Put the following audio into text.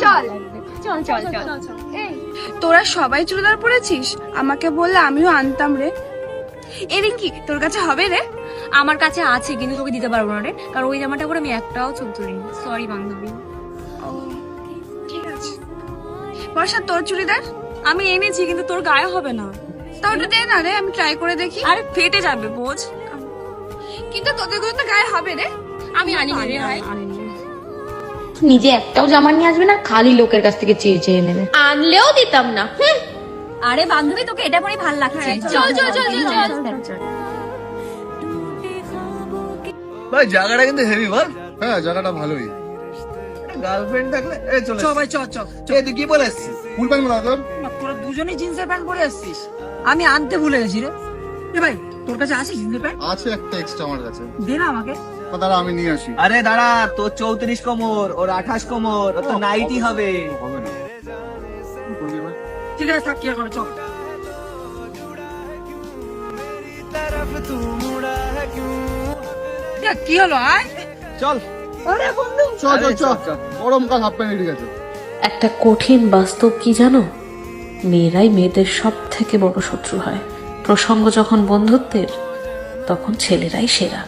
চল চল চল চল এই তোরা সবাই চুড়িদার পরেছিস, আমাকে বললে আমিও আনতাম রে। এ রিঙ্কি, তোর কাছে হবে রে? আমার কাছে আছে কিন্তু তোকে দিতে পারবো না রে, কারণ ওই জামাটা পরে আমি একটাও ছবি তুলিনি। সরি বান্ধবী। ও ঠিক আছে। বর্ষা, তোর চুড়িদার? আমি এনেছি কিন্তু তোর গায়ে হবে না। তা ওটা দে না রে, আমি ট্রাই করে দেখি। আরে ফেটে যাবে বোঝ। কিন্তু তোদের গুলো তো গায়ে হবে রে। আমি আনিনি রে ভাই। নিজে একটাও জামা নিয়ে আসবে না, খালি লোকের কাছ থেকে চেয়ে চেয়ে নেবে। আনলেও দিতাম না। আরে বান্ধবী তোকে এটা পরেই ভালো লাগছে। চল চল চল চল চল। ভাই জায়গাটা কিন্তু হেভি বল। হ্যাঁ জায়গাটা ভালোই। গার্লফ্রেন্ড থাকলে এই চলে চ ভাই চ চ চ। এই তুই কি বলে আসছিস? ফুল প্যান্ট বলা তোর? তোরা দুজনেই জিন্সের প্যান্ট পরে আসছিস, আমি আনতে ভুলে গেছি রে। এ ভাই তোর কাছে আছে জিন্সের প্যান্ট? আছে একটা এক্সট্রা আমার কাছে। দে না আমাকে। দাঁড়া আমি নিয়ে আসি। আরে দাঁড়া, তোর 34 কোমর, ওর 28 কোমর, ও তো নাইটি হবে। হবে না। কি করবি ভাই? ঠিক আছে থাক, কি আর করে, চল। কি হলো আয়? চল চ চ চ গরমকাল হাফ প্যান্ট ঠিক আছে। একটা কঠিন বাস্তব কি জানো, মেয়েরাই মেয়েদের সব থেকে বড় শত্রু হয়। প্রসঙ্গ যখন বন্ধুত্বের, তখন ছেলেরাই সেরা।